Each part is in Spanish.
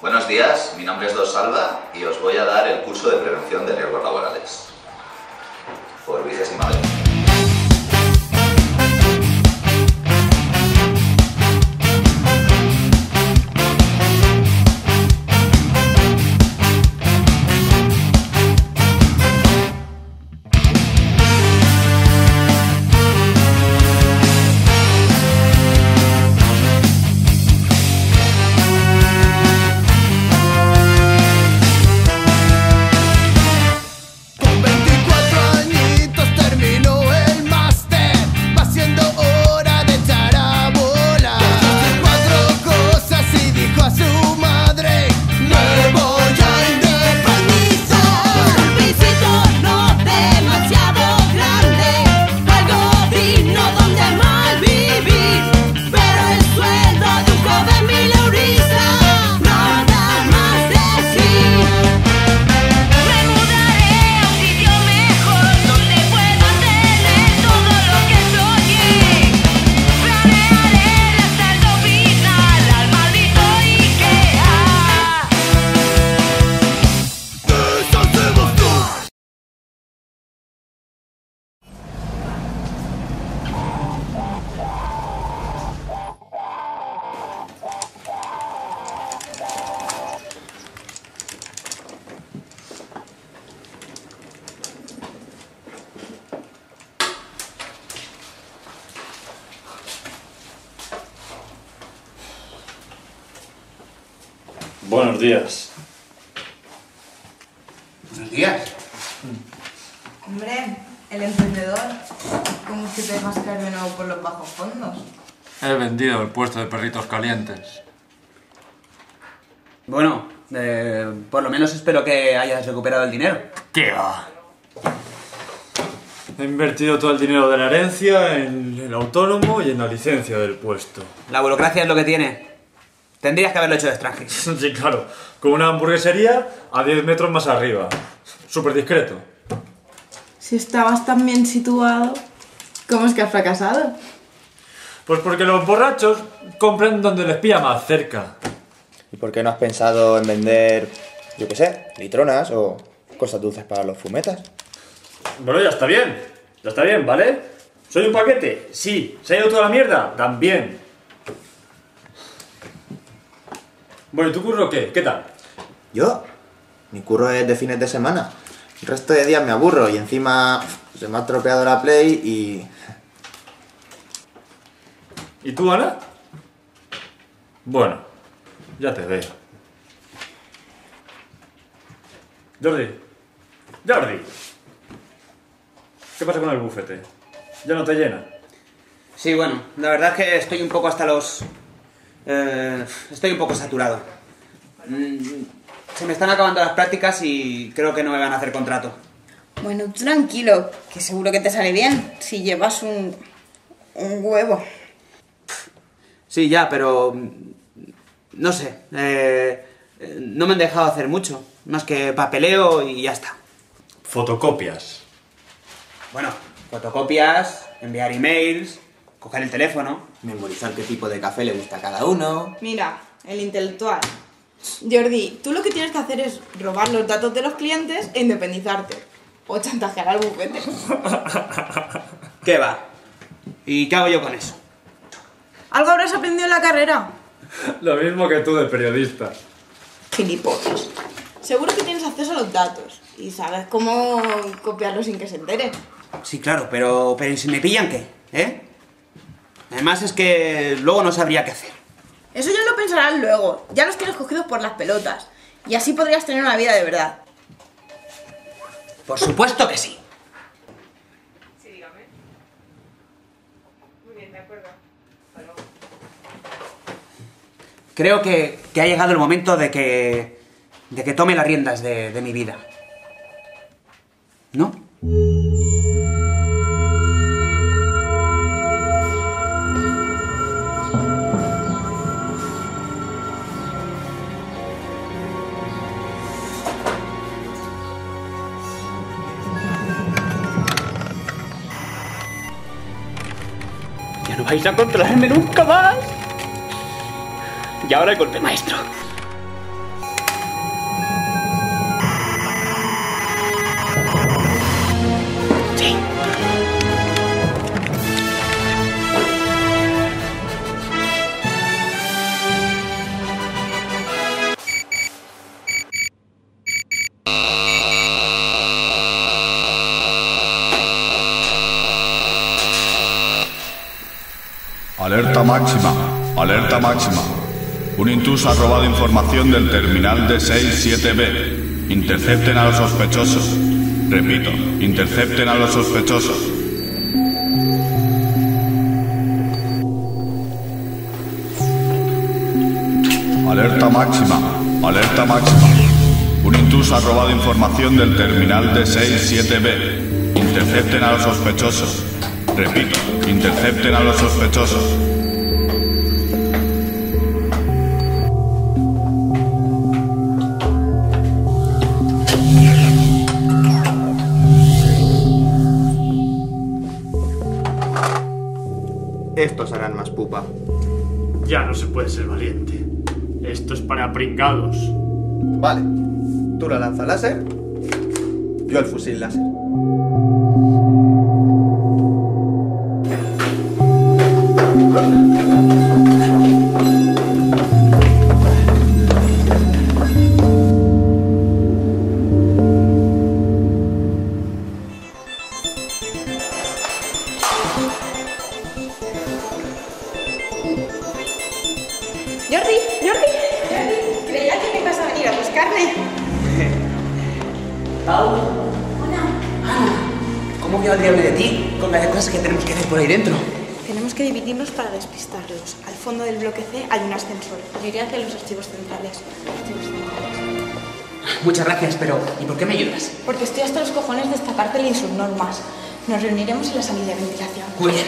Buenos días, mi nombre es Dos Salva y os voy a dar el curso de prevención de riesgos laborales. Por 20ª vez. Buenos días. Buenos días. Hombre, el emprendedor, ¿cómo es que te dejas caer de nuevo por los bajos fondos? He vendido el puesto de perritos calientes. Bueno, por lo menos espero que hayas recuperado el dinero. ¿Qué va? He invertido todo el dinero de la herencia en el autónomo y en la licencia del puesto. La burocracia es lo que tiene. Tendrías que haberlo hecho de extranjero. Sí, claro. Con una hamburguesería a 10 metros más arriba. Súper discreto. Si estabas tan bien situado, ¿cómo es que has fracasado? Pues porque los borrachos compran donde les pilla más cerca. ¿Y por qué no has pensado en vender, yo qué sé, litronas o cosas dulces para los fumetas? Bueno, ya está bien. Ya está bien, ¿vale? ¿Soy un paquete? Sí. ¿Se ha ido toda la mierda? También. Bueno, ¿y tu curro qué? ¿Qué tal? ¿Yo? Mi curro es de fines de semana. El resto de días me aburro y encima se me ha estropeado la Play y... ¿Y tú, Ana? Bueno, ya te veo. Jordi. ¿Qué pasa con el bufete? ¿Ya no te llena? Sí, bueno, la verdad es que estoy un poco hasta los... estoy un poco saturado. Se me están acabando las prácticas y creo que no me van a hacer contrato. Bueno, tú tranquilo, que seguro que te sale bien si llevas un huevo. Sí, ya, pero... no sé. No me han dejado hacer mucho. Más que papeleo y ya está. Fotocopias. Bueno, fotocopias, enviar emails, coger el teléfono. memorizar qué tipo de café le gusta a cada uno... Mira, el intelectual. Jordi, tú lo que tienes que hacer es robar los datos de los clientes e independizarte. O chantajear al bufete. ¿Qué va? ¿Y qué hago yo con eso? ¿Algo habrás aprendido en la carrera? Lo mismo que tú de periodista. Gilipollas. Seguro que tienes acceso a los datos y sabes cómo copiarlos sin que se enteren. Sí, claro, pero ¿y si me pillan qué? ¿Eh? Además es que luego no sabría qué hacer. Eso ya lo pensarás luego. Ya los tienes cogidos por las pelotas. Y así podrías tener una vida de verdad. Por supuesto que sí. Sí, dígame. Muy bien, de acuerdo. Hasta luego. Creo que ha llegado el momento de que tome las riendas de mi vida. ¿No? Ya no vais a controlarme nunca más. Y ahora el golpe maestro. Alerta máxima, alerta máxima. Un intruso ha robado información del terminal de 67B. Intercepten a los sospechosos. Repito, intercepten a los sospechosos. Alerta máxima, alerta máxima. Un intruso ha robado información del terminal de 67B. Intercepten a los sospechosos. Repito, intercepten a los sospechosos. Estos harán más pupa. Ya no se puede ser valiente. Esto es para pringados. Vale. Tú la lanza láser. Yo el fusil láser. Jordi, creía que me ibas a venir a buscarme. Pau. Hola. Ana, ¿cómo queda el diablo de ti con las cosas que tenemos que hacer por ahí dentro? Tenemos que dividirnos para despistarlos. Al fondo del bloque C hay un ascensor. Yo iré hacia los archivos centrales. Muchas gracias, pero ¿y por qué me ayudas? Porque estoy hasta los cojones de esta parte de subnormas. Nos reuniremos en la salida de ventilación. Muy bien.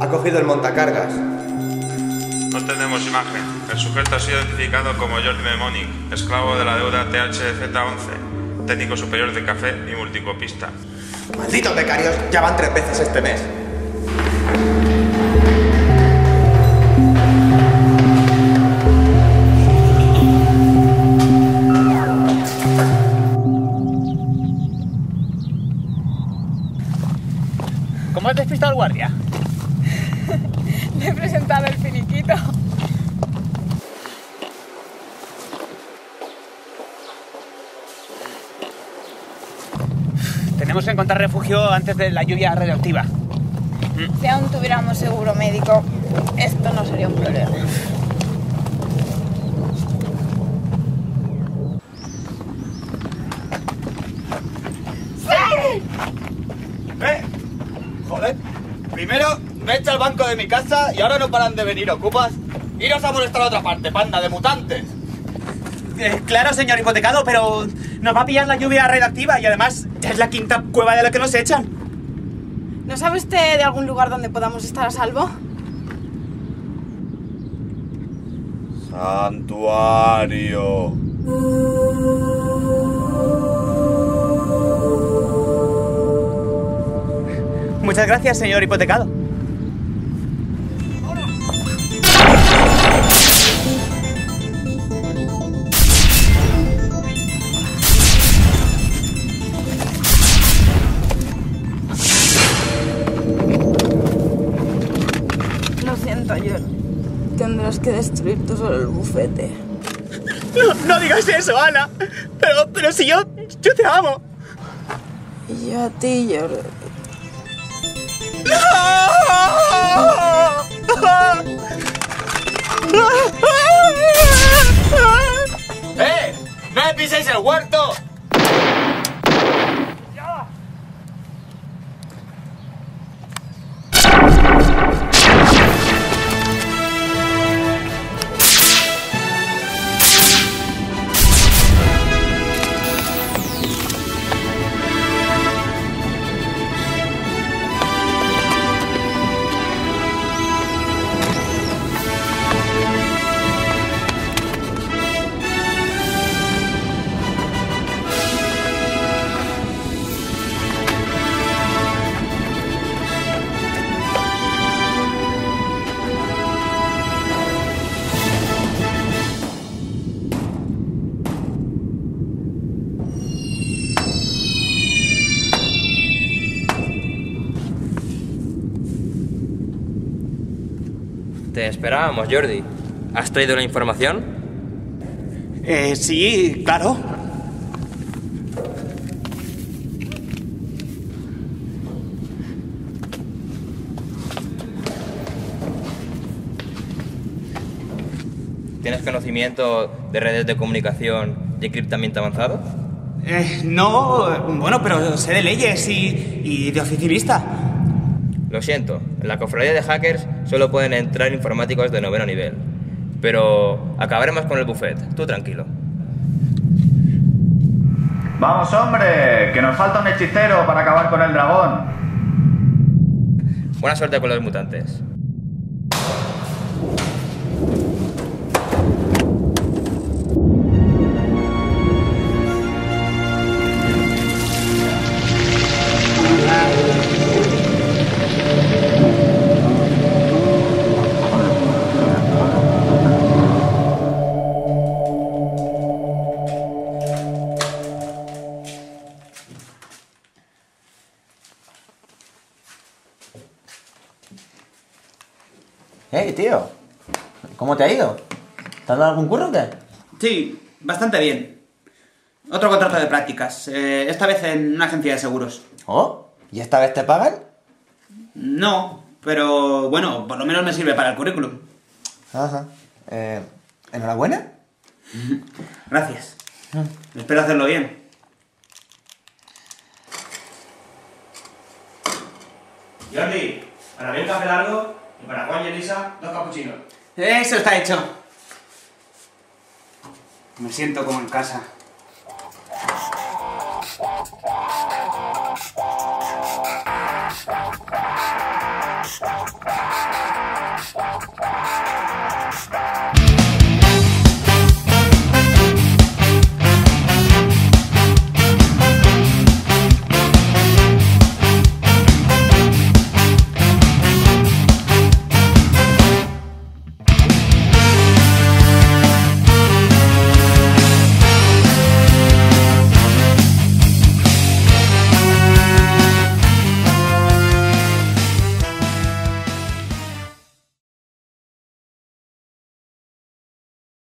Ha cogido el montacargas. No tenemos imagen. El sujeto ha sido identificado como Jordi Mnemonic, esclavo de la deuda THZ11, técnico superior de café y multicopista. Malditos becarios, ya van 3 veces este mes. ¿Cómo has despistado al guardia? Le he presentado el finiquito. Tenemos que encontrar refugio antes de la lluvia radioactiva. Si aún tuviéramos seguro médico, esto no sería un problema. Joder, primero me echa al banco de mi casa y ahora no paran de venir ocupas. Iros a molestar a otra parte, panda de mutantes. Claro, señor hipotecado, pero nos va a pillar la lluvia radioactiva y además ya es la 5ª cueva de la que nos echan. ¿No sabe usted de algún lugar donde podamos estar a salvo? Santuario. Muchas gracias, señor hipotecado. Lo siento, Jordi. Tendrás que destruir tú solo el bufete. No digas eso, Ana. Pero si yo te amo. Y yo a ti, Jordi. ¡No me piséis el huerto! Te esperábamos, Jordi. ¿Has traído la información? Sí, claro. ¿Tienes conocimiento de redes de comunicación y encriptamiento avanzado? No, bueno, pero sé de leyes y de oficinista. Lo siento, en la cofradía de hackers solo pueden entrar informáticos de 9º nivel. Pero acabaremos con el buffet, tú tranquilo. ¡Vamos, hombre! ¡Que nos falta un hechicero para acabar con el dragón! Buena suerte con los mutantes. Hey, tío. ¿Cómo te ha ido? ¿Te has dado algún curro o qué? Sí, bastante bien. Otro contrato de prácticas, esta vez en una agencia de seguros. ¿Oh? ¿Y esta vez te pagan? No, pero bueno, por lo menos me sirve para el currículum. Ajá. ¿Enhorabuena? Gracias. Espero hacerlo bien. Jordi, para mí un café largo y para Juan y Elisa 2 capuchinos. Eso está hecho. Me siento como en casa.